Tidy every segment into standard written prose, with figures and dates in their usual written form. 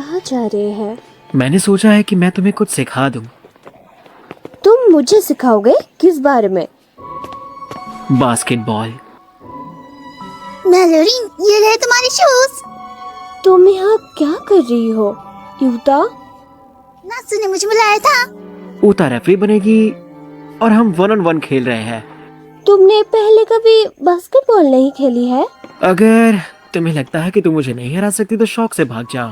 कहाँ जा रहे हैं? मैंने सोचा है कि मैं तुम्हें कुछ सिखा दूं। तुम मुझे सिखाओगे? किस बारे में? बास्केटबॉल। मेलोडी, ये रहे तुम्हारे शूज। तुम यहाँ क्या कर रही हो युता? नासु ने मुझे बुलाया था। ऊता रेफरी बनेगी और हम 1-on-1 खेल रहे हैं। तुमने पहले कभी बास्केटबॉल नहीं खेली है? अगर तुम्हें लगता है कि तुम मुझे नहीं हरा सकती तो शौक से भाग जाओ।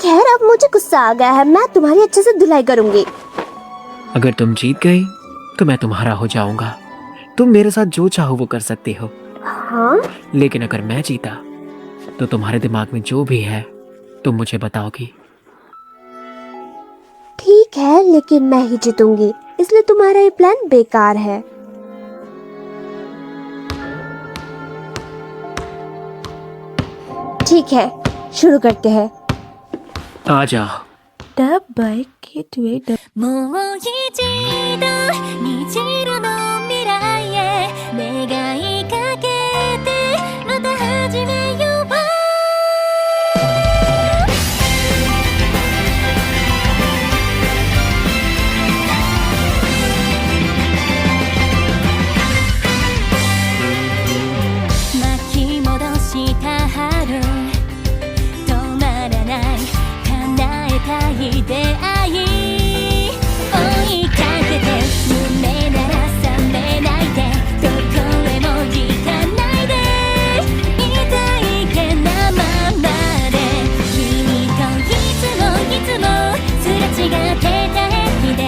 खैर, अब मुझे गुस्सा आ गया है। मैं तुम्हारी अच्छे से धुलाई करूंगी। अगर तुम जीत गई तो मैं तुम्हारा हो जाऊंगा। तुम मेरे साथ जो चाहो वो कर सकती हो। हाँ? लेकिन अगर मैं जीता तो तुम्हारे दिमाग में जो भी है तुम मुझे बताओगी। ठीक है, लेकिन मैं ही जीतूंगी, इसलिए तुम्हारा ये प्लान बेकार है। ठीक है, शुरू करते हैं। आ जाओ। ダバイケトゥエダもう一度虹色の未来へ願いかけてまた始めよう。巻き戻した春止まらない叶えたい出会い追いかけて夢なら覚めないでどこへも行かないでいたいけなままで君といつもすれ違ってた日で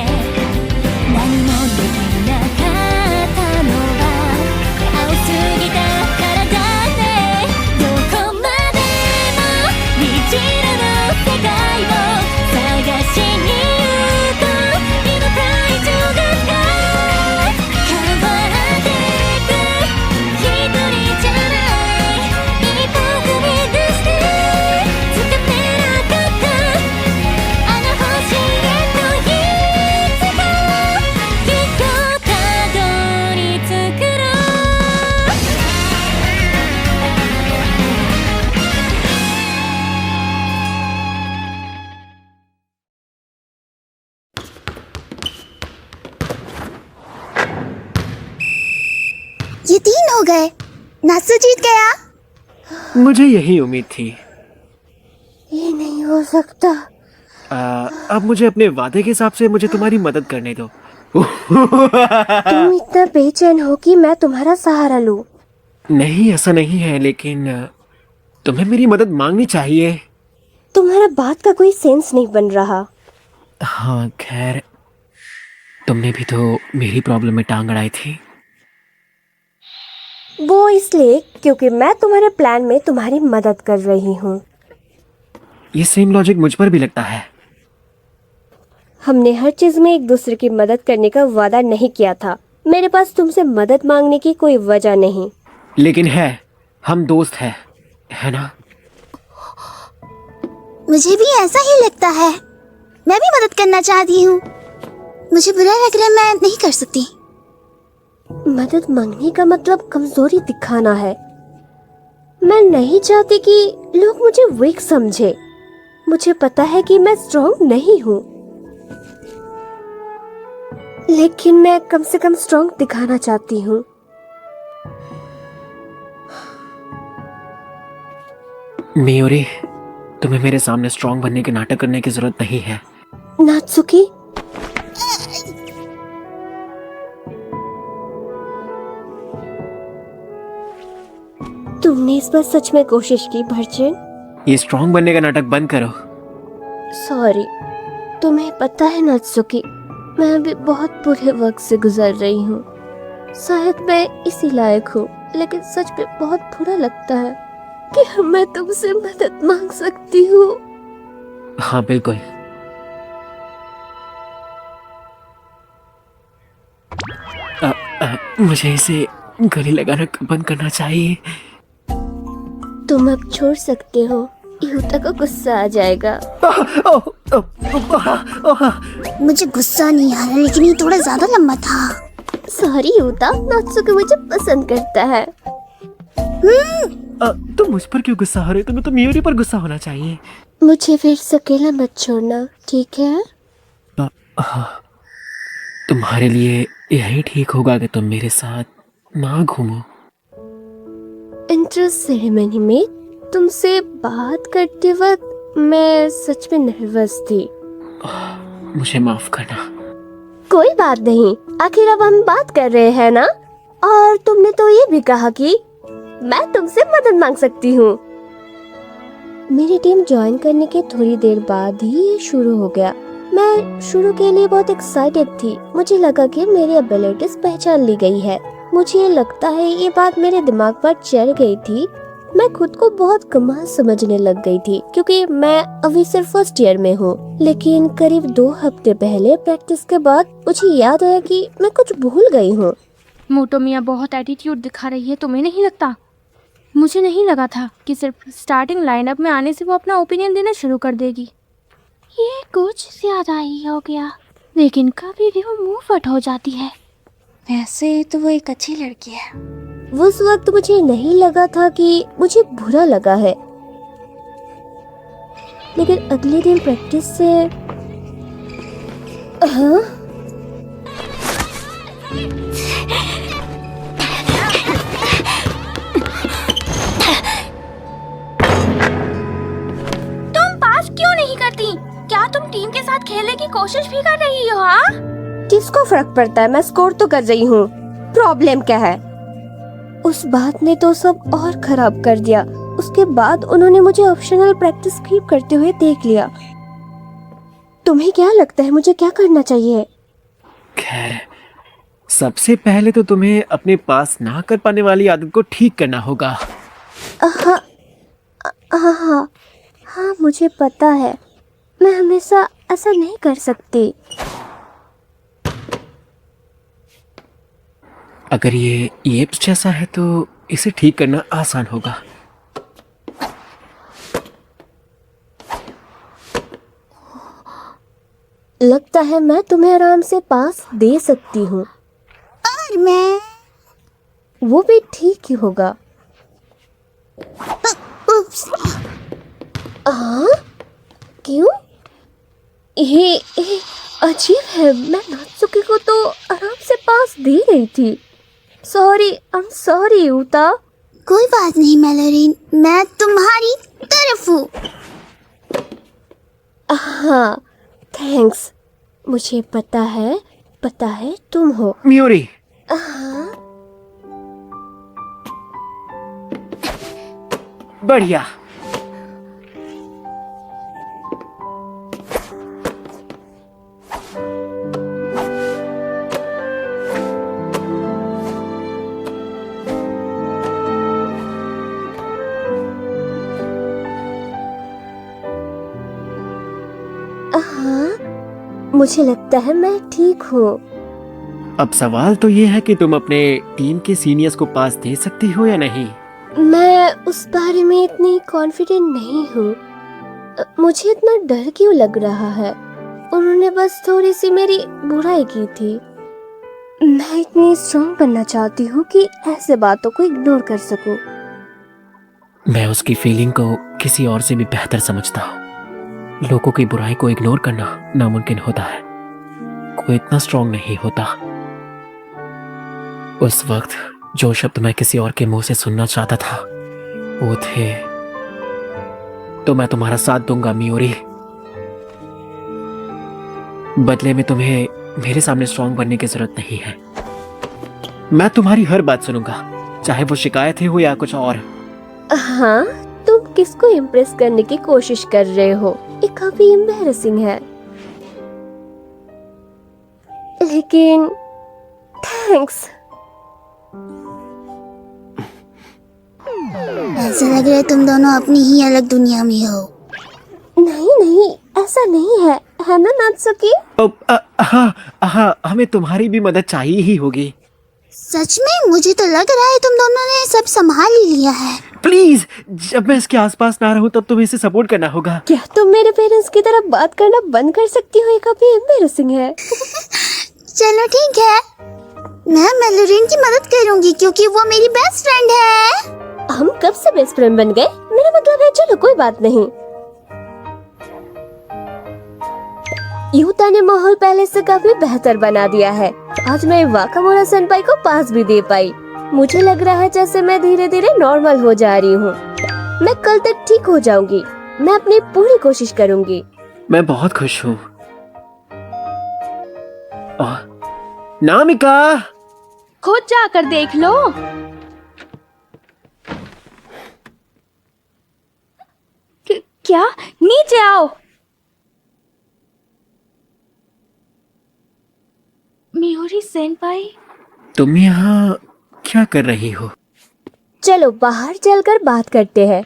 何もできなかったのは青すぎたからだね。どこまでも虹色の世界を探しに行こう。今プライドが変わっていく一人じゃない一歩踏み出して掴めなかったあの星へといつかきっとたどり着くろう。ये 3 हो गए। नासु जीत गया। मुझे यही उम्मीद थी। ये नहीं हो सकता। अब मुझे अपने वादे के हिसाब से मुझे तुम्हारी मदद करने दो। तुम इतना बेचैन हो कि मैं तुम्हारा सहारा लूं। नहीं, ऐसा नहीं है, लेकिन तुम्हें मेरी मदद मांगनी चाहिए। तुम्हारा बात का कोई सेंस नहीं बन रहा। हाँ, खैर तुमने भी तो मेरी प्रॉब्लम में टांग अड़ाई थी। वो इसलिए क्योंकि मैं तुम्हारे प्लान में तुम्हारी मदद कर रही हूँ। ये सेम लॉजिक मुझ पर भी लगता है। हमने हर चीज में एक दूसरे की मदद करने का वादा नहीं किया था। मेरे पास तुमसे मदद मांगने की कोई वजह नहीं। लेकिन है, हम दोस्त हैं, है ना? मुझे भी ऐसा ही लगता है। मैं भी मदद करना चाहती हूँ। मुझे बुरा लग रहा है, मैं नहीं कर सकती। मदद मांगने का मतलब कमजोरी दिखाना है। मैं नहीं चाहती कि लोग मुझे वीक समझे। मुझे पता है कि मैं स्ट्रॉन्ग नहीं हूँ, लेकिन मैं कम से कम स्ट्रॉन्ग दिखाना चाहती हूँ। मियोरी, तुम्हें मेरे सामने स्ट्रॉन्ग बनने के नाटक करने की जरूरत नहीं है। नात्सुकी, तुमने इस पर सच में कोशिश की भर्चन? ये स्ट्रॉन्ग बनने का नाटक बंद करो। सॉरी। तुम्हें पता है नात्सुकी, मैं अभी बहुत बुरे वक्त से गुजर रही हूँ। शायद मैं इसी लायक हूँ, लेकिन सच में बहुत बुरा लगता है कि मैं तुमसे मदद मांग सकती हूँ। हाँ, बिल्कुल। मुझे इसे गले लगाना बंद करना चाहिए। तुम अब छोड़ सकते हो, युता को गुस्सा आ जाएगा। मुझे गुस्सा नहीं आ रहा, लेकिन ये थोड़ा ज्यादा लंबा था। सॉरी युता, नात्सुकी मुझे पसंद करता है। तुम मुझ पर क्यों गुस्सा हो रहे हो? तुम्हें तो मियोरी पर गुस्सा होना चाहिए। मुझे फिर से अकेला मत छोड़ना, ठीक है? हाँ, तुम्हारे लिए यही ठीक होगा कि तुम मेरे साथ ना घूमो। इंट्रेस्ट सेरेमनी में तुमसे बात करते वक्त मैं सच में नर्वस थी। मुझे माफ करना। कोई बात नहीं, आखिर अब हम बात कर रहे हैं ना। और तुमने तो ये भी कहा कि मैं तुमसे मदद मांग सकती हूँ। मेरी टीम ज्वाइन करने के थोड़ी देर बाद ही ये शुरू हो गया। मैं शुरू के लिए बहुत एक्साइटेड थी। मुझे लगा कि मेरी एबिलिटीज पहचान ली गई है। मुझे लगता है ये बात मेरे दिमाग पर चढ़ गई थी। मैं खुद को बहुत कमाल समझने लग गई थी क्योंकि मैं अभी सिर्फ फर्स्ट ईयर में हूँ। लेकिन करीब 2 हफ्ते पहले प्रैक्टिस के बाद मुझे याद आया कि मैं कुछ भूल गई हूँ। मोटोमिया बहुत एटीट्यूड दिखा रही है, तुम्हें नहीं लगता? मुझे नहीं लगा था कि सिर्फ स्टार्टिंग लाइनअप में आने से वो अपना ओपिनियन देना शुरू कर देगी। ये कुछ ज्यादा ही हो गया, लेकिन कभी भी वो मुंह फट हो जाती है। वैसे तो वो एक अच्छी लड़की है। उस वक्त मुझे नहीं लगा था कि मुझे बुरा लगा है, लेकिन अगले दिन प्रैक्टिस से हाँ? तुम पास क्यों नहीं करती? क्या तुम टीम के साथ खेलने की कोशिश भी कर रही हो? हाँ, किसको फर्क पड़ता है? मैं स्कोर तो कर रही हूँ। प्रॉब्लम क्या है? उस बात ने तो सब और खराब कर दिया। उसके बाद उन्होंने मुझे ऑप्शनल प्रैक्टिस स्किप करते हुए देख लिया। तुम्हें क्या लगता है मुझे क्या करना चाहिए? खैर, सबसे पहले तो तुम्हें अपने पास ना कर पाने वाली आदत को ठीक करना होगा। हाँ हाँ हाँ हाँ, मुझे पता है। मैं हमेशा ऐसा नहीं कर सकती। अगर ये येप्स जैसा है तो इसे ठीक करना आसान होगा। लगता है मैं तुम्हें आराम से पास दे सकती हूँ। और मैं वो भी ठीक ही होगा। उप्स, हाँ? क्यों? ये अजीब है। मैं नात्सुकी को तो आराम से पास दे रही थी। Sorry, I am sorry Utah. कोई बात नहीं मेलोरीन, मैं तुम्हारी तरफ हूँ। हाँ, थैंक्स। मुझे पता है तुम हो। मियोरी, हाँ? बढ़िया। हाँ, मुझे लगता है मैं ठीक हूँ। अब सवाल तो ये है कि तुम अपने टीम के सीनियर्स को पास दे सकती हो या नहीं। मैं उस बारे में इतनी कॉन्फिडेंट नहीं हूँ। मुझे इतना डर क्यों लग रहा है? उन्होंने बस थोड़ी सी मेरी बुराई की थी। मैं इतनी स्ट्रॉन्ग बनना चाहती हूँ कि ऐसे बातों को इग्नोर कर सकूं। मैं उसकी फीलिंग को किसी और से भी बेहतर समझता हूँ। लोगों की बुराई को इग्नोर करना नामुमकिन होता है। कोई इतना स्ट्रॉन्ग नहीं होता। उस वक्त जो शब्द मैं किसी और के मुंह से सुनना चाहता था वो थे, तो मैं तुम्हारा साथ दूंगा मियोरी। बदले में तुम्हें मेरे सामने स्ट्रॉन्ग बनने की जरूरत नहीं है। मैं तुम्हारी हर बात सुनूंगा, चाहे वो शिकायतें हो या कुछ और। हाँ, तुम किसको इम्प्रेस करने की कोशिश कर रहे हो? ये काफी एम्बैरेसिंग है। लेकिन थैंक्स। ऐसा लग रहा है तुम दोनों अपनी ही अलग दुनिया में हो। नहीं, ऐसा नहीं है ना नात्सुकी? हाँ, हमें तुम्हारी भी मदद चाहिए ही होगी। सच में? मुझे तो लग रहा है तुम दोनों ने सब संभाल ही लिया है। प्लीज, जब मैं इसके आसपास ना रहूं तब तुम्हें इसे सपोर्ट करना होगा। क्या तुम मेरे पेरेंट्स की तरह बात करना बंद कर सकती हो? ये काफी एम्बैरेसिंग है। चलो ठीक है, मैं मेलोरीन की मदद करूंगी क्योंकि वो मेरी बेस्ट फ्रेंड है। हम कब से बेस्ट फ्रेंड बन गए? मेरा मतलब है चलो कोई बात नहीं। यूता ने माहौल पहले से काफी बेहतर बना दिया है। आज मैं वाकामोरा सेनपाई को पास भी दे पाई। मुझे लग रहा है जैसे मैं धीरे धीरे नॉर्मल हो जा रही हूँ। मैं कल तक ठीक हो जाऊंगी। मैं अपनी पूरी कोशिश करूंगी। मैं बहुत खुश हूँ। नामिका, खुद जाकर देख लो। क्या? नीचे आओ। मियोरी सेनपाई, तुम यहाँ क्या कर रही हो? चलो बाहर चलकर बात करते हैं।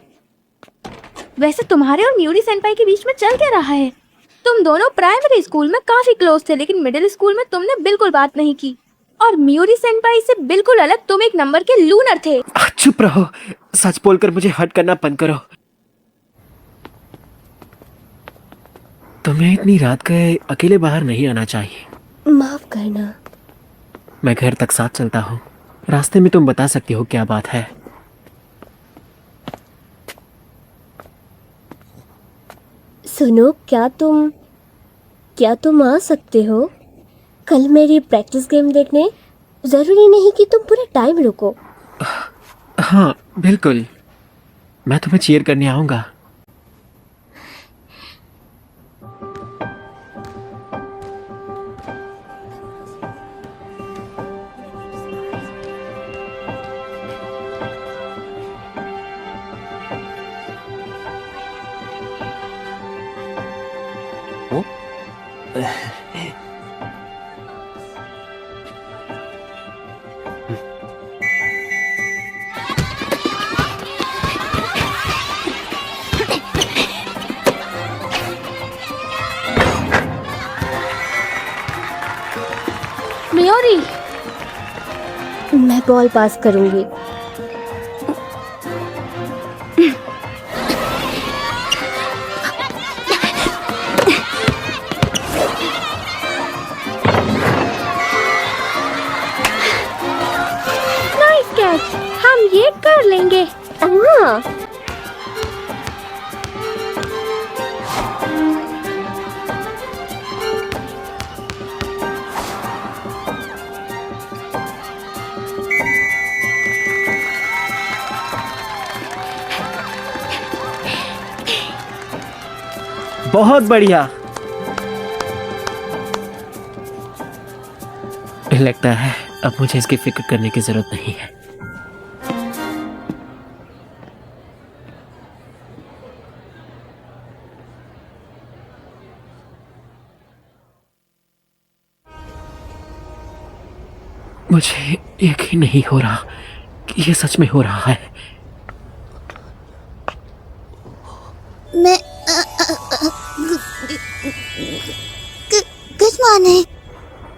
वैसे तुम्हारे और मियोरी सेनपाई के बीच में चल क्या रहा है? तुम दोनों प्राइमरी स्कूल में काफी क्लोज थे, लेकिन मिडिल स्कूल में तुमने बिल्कुल बात नहीं की। और मियोरी सेनपाई से बिल्कुल अलग तुम एक नंबर के लूनर थे। चुप रहो। सच बोलकर मुझे हर्ट करना बंद करो। तुम्हें इतनी रात को अकेले बाहर नहीं आना चाहिए। माफ करना। मैं घर तक साथ चलता हूँ। रास्ते में तुम बता सकती हो क्या बात है। सुनो, क्या तुम आ सकते हो कल मेरी प्रैक्टिस गेम देखने? जरूरी नहीं कि तुम पूरे टाइम रुको। हाँ बिल्कुल, मैं तुम्हें चीयर करने आऊंगा। मियोरी, मैं बॉल पास करूंगी। Nice catch. हम ये कर लेंगे। हाँ, बहुत बढ़िया। लगता है अब मुझे इसकी फिक्र करने की जरूरत नहीं है। मुझे यकीन नहीं हो रहा कि ये सच में हो रहा है। मैं गुड मॉर्निंग।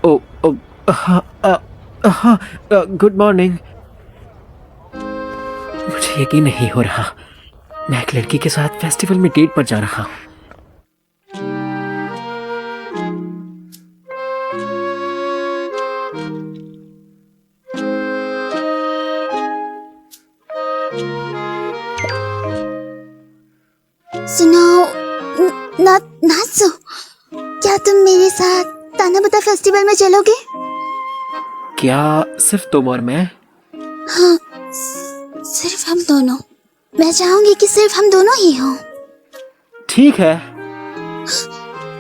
ओ ओ हाँ गुड मॉर्निंग। मुझे यकीन नहीं हो रहा, मैं एक लड़की के साथ फेस्टिवल में डेट पर जा रहा हूँ। सुनो, नात्सु, क्या तुम मेरे साथ तानाबता फेस्टिवल में चलोगे? क्या सिर्फ तुम और मैं? हाँ, सिर्फ हम दोनों। मैं चाहूंगी कि सिर्फ हम दोनों ही हों। ठीक है।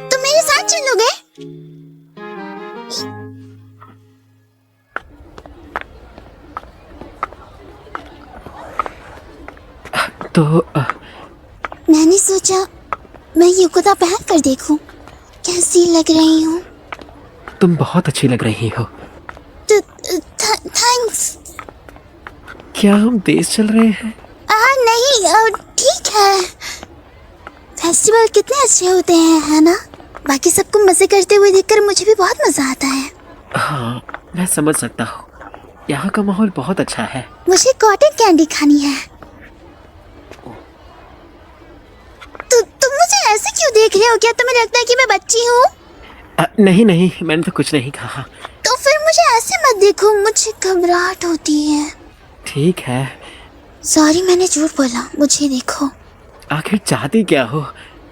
तुम मेरे साथ चलोगे? तो मैंने सोचा मैं युकोता पहन कर देखूं कैसी लग रही हूँ। तुम बहुत अच्छी लग रही हो। थैंक्स। क्या हम तेज चल रहे हैं? नहीं, ठीक है। फेस्टिवल कितने अच्छे होते हैं, है ना? बाकी सबको मजे करते हुए देखकर मुझे भी बहुत मजा आता है। हाँ, मैं समझ सकता हूँ। यहाँ का माहौल बहुत अच्छा है। मुझे कॉटन कैंडी खानी है। तुम मुझे ऐसे क्यों देख रहे हो? क्या तुम्हें लगता है कि मैं बच्ची हूँ? नहीं नहीं, मैंने तो कुछ नहीं कहा। तो फिर मुझे ऐसे मत देखो, मुझे घबराहट होती है। ठीक है, सॉरी, मैंने झूठ बोला। मुझे देखो। आखिर चाहती क्या हो?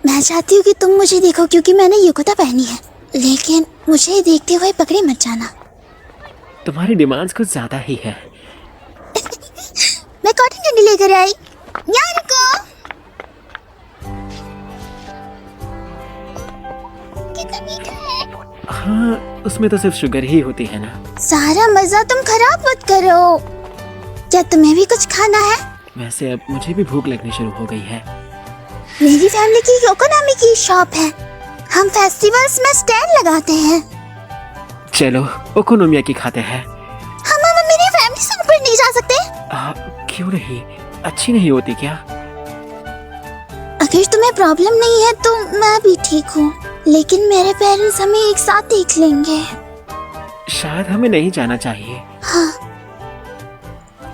मैं चाहती हूँ कि तुम मुझे देखो क्योंकि मैंने युकोता पहनी है, लेकिन मुझे देखते हुए पकड़े मत जाना। तुम्हारी डिमांड्स कुछ ज्यादा ही है। मैं कॉटन कैंडी लेकर आई। यहाँ रुको। कितना मीठा है। हाँ, उसमें तो सिर्फ शुगर ही होती है ना। सारा मजा तुम खराब मत करो। क्या तुम्हें भी कुछ खाना है? वैसे अब मुझे भी भूख लगनी शुरू हो गई है। मेरी फैमिली की योकोनामी की शॉप है। हम फेस्टिवल्स में स्टैंड लगाते हैं। चलो ओकोनोमियाकी खाते हैं। हम मेरी फैमिली से ऊपर नहीं जा सकते। क्यों नहीं? अच्छी नहीं होती क्या? अगर तुम्हें प्रॉब्लम नहीं है तो मैं भी ठीक हूँ, लेकिन मेरे पेरेंट्स हमें एक साथ देख लेंगे। शायद हमें नहीं जाना चाहिए। हाँ,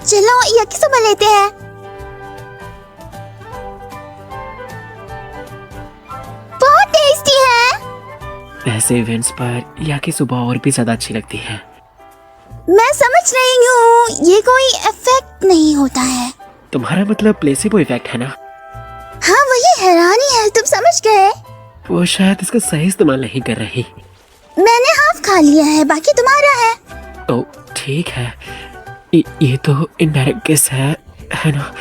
चलो याकिसोबा लेते हैं। बहुत टेस्टी है। ऐसे इवेंट्स पर याकी सुबह और भी ज्यादा अच्छी लगती है। मैं समझ रही हूँ, ये कोई इफेक्ट नहीं होता है। तुम्हारा मतलब प्लेसिबो इफेक्ट है ना? हाँ, वही हैरानी है, तुम समझ गए। वो शायद इसका सही इस्तेमाल नहीं कर रही। मैंने हाफ खा लिया है, बाकी तुम्हारा है। ओ ठीक है। ये तो इनडायरेक्ट गेस है ना?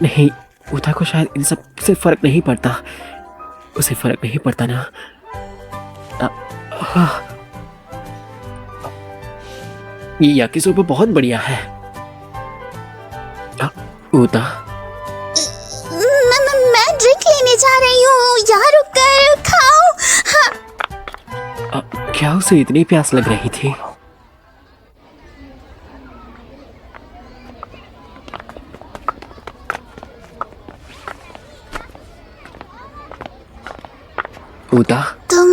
नहीं, उता को शायद इन सब से फर्क नहीं पड़ता। उसे फर्क नहीं पड़ता ना। ये याकिसोबा बहुत बढ़िया है। उता, मैं ड्रिंक लेने जा रही हूँ। यहाँ रुक कर खाओ। हाँ। क्या उसे इतनी प्यास लग रही थी? उता, तुम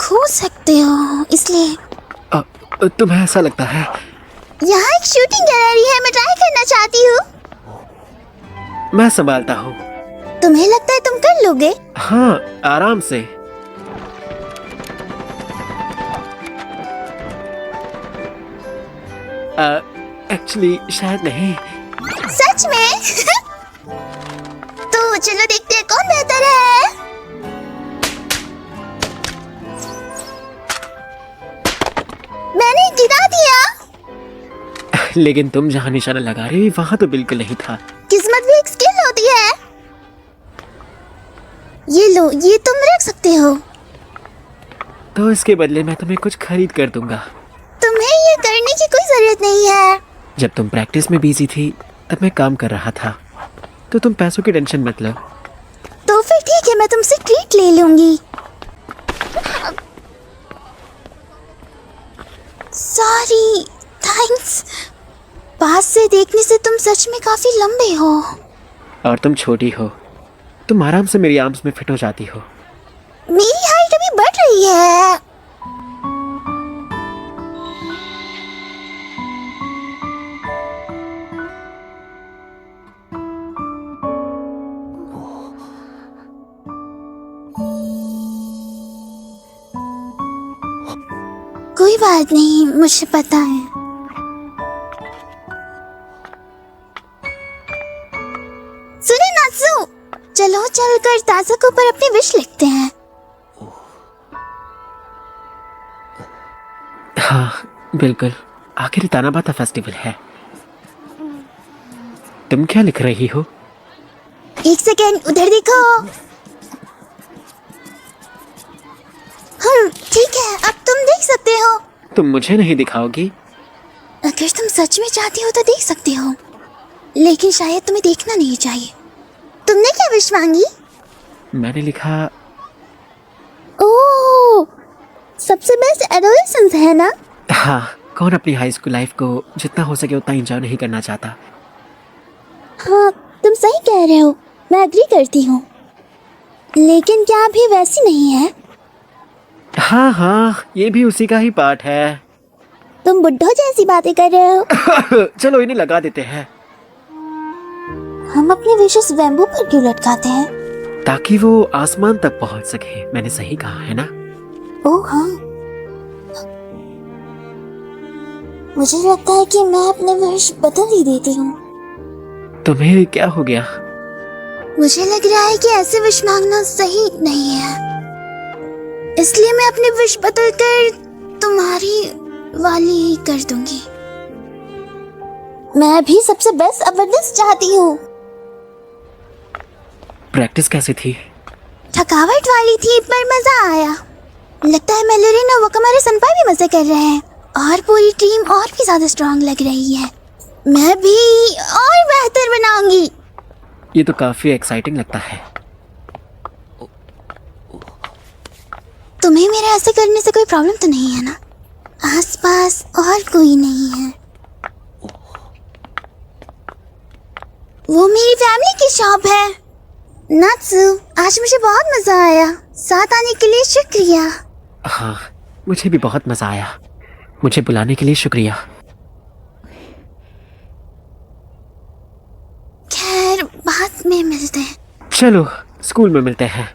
खो सकते हो, इसलिए। तुम्हें ऐसा लगता है? यहाँ एक शूटिंग गैलरी है, मैं ट्राई करना चाहती हूँ। मैं संभालता हूँ। तुम्हें लगता है तुम कर लोगे? हाँ, आराम से। एक्चुअली शायद नहीं। सच में? तो चलो देखते हैं कौन बेहतर है। मैंने गिरा दिया। लेकिन तुम जहाँ निशाना लगा रही वहाँ तो बिल्कुल नहीं था। किस्मत भी एक स्किल होती है। ये लो, ये तुम रख सकते हो। तो इसके बदले मैं तुम्हें कुछ खरीद कर दूंगा। तुम्हें ये करने की कोई जरूरत नहीं है। जब तुम प्रैक्टिस में बिजी थी तब मैं काम कर रहा था, तो तुम पैसों की टेंशन मत लो। तो फिर ठीक है, मैं तुमसे ट्रीट ले लूंगी। Sorry, thanks. पास से देखने से तुम सच में काफी लंबे हो। और तुम छोटी हो, तुम आराम से मेरी आर्म्स में फिट हो जाती हो। मेरी हाइट अभी बढ़ रही है। कोई बात नहीं, मुझे पता है। सुने नाज़ु, चलो चलकर ताज़ा पर अपनी विश लिखते हैं। हाँ बिल्कुल, आखिर तानाबाता फेस्टिवल है। तुम क्या लिख रही हो? एक सेकेंड, उधर देखो। ठीक है, अब तुम देख सकते हो। तुम मुझे नहीं दिखाओगी? अगर तुम सच में चाहती हो तो देख सकते हो, लेकिन शायद तुम्हें देखना नहीं चाहिए। तुमने क्या विश मांगी? मैंने लिखा, ओह, सबसे बेस्ट एडोलेसेंस है ना? हाँ, कौन अपनी हाई स्कूल लाइफ को जितना हो सके उतना एंजॉय नहीं करना चाहता। हाँ, तुम सही कह रहे हो, मैं एग्री करती हूँ। लेकिन क्या अभी वैसी नहीं है? हाँ हाँ, ये भी उसी का ही पार्ट है। तुम बुड्ढों जैसी बातें कर रहे हो। चलो इन्हें लगा देते हैं। हम अपने विशेष बैम्बू पर क्यों लटकाते हैं? ताकि वो आसमान तक पहुंच सके। मैंने सही कहा है ना? ओह हाँ, मुझे लगता है कि मैं अपने विश बदल ही देती हूँ। तुम्हें क्या हो गया? मुझे लग रहा है कि ऐसे विश मांगना सही नहीं है, इसलिए मैं अपनी विश बदलकर तुम्हारी वाली ही कर दूंगी। मैं भी सबसे बेस्ट अवेयरनेस चाहती हूँ। प्रैक्टिस कैसी थी? थकावट वाली थी पर मजा आया। लगता है मेलोरिन और वकामारे संपाई भी मजे कर रहे हैं और पूरी टीम और भी ज्यादा स्ट्रांग लग रही है। मैं भी और बेहतर बनाऊंगी। ये तो काफी एक्साइटिंग लगता है। तुम्हें मेरे ऐसे करने से कोई प्रॉब्लम तो नहीं है ना? आसपास और कोई नहीं है। वो मेरी फैमिली की शॉप है। नात्सु, आज मुझे बहुत मजा आया। साथ आने के लिए शुक्रिया। हाँ, मुझे भी बहुत मजा आया। मुझे बुलाने के लिए शुक्रिया। खैर, बाद में मिलते हैं। चलो स्कूल में मिलते हैं।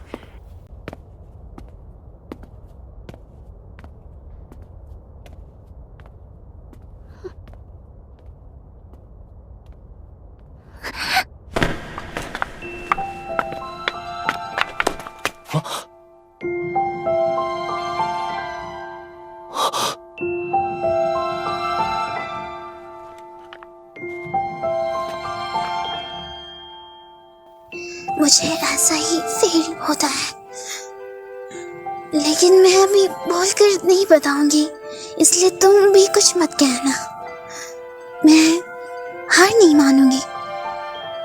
मुझे ऐसा ही फील होता है, लेकिन मैं अभी बोलकर नहीं बताऊंगी, इसलिए तुम भी कुछ मत कहना। मैं हार नहीं मानूंगी।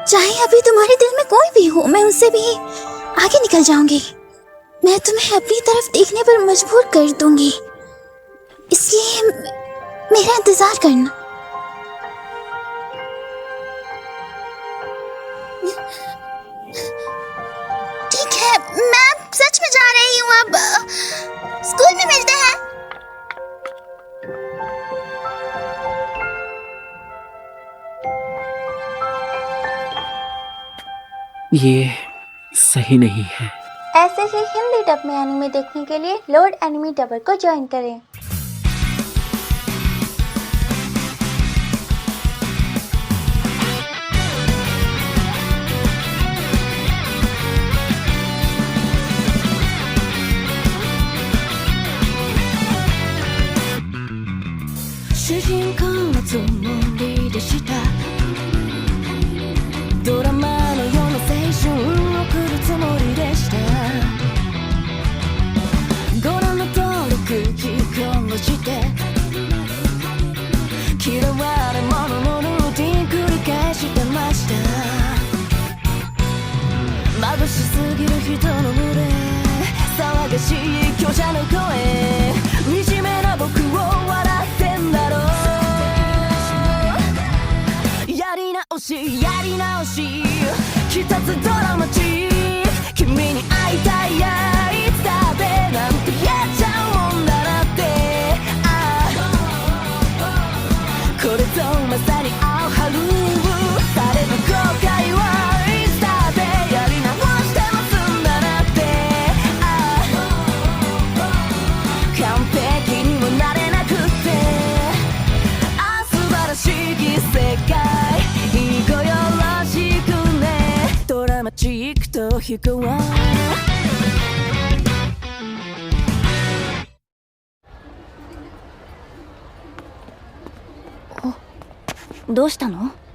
चाहे अभी तुम्हारे दिल में कोई भी हो, मैं उससे भी आगे निकल जाऊंगी। मैं तुम्हें अपनी तरफ देखने पर मजबूर कर दूंगी, इसलिए मेरा इंतजार करना। ठीक है, मैं सच में जा रही हूँ। अब स्कूल में मिलते हैं। ये सही नहीं है। ऐसे ही हिंदी डब में एनिमे देखने के लिए लोड एनिमे डबर को ज्वाइन करें।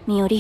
मियोरी।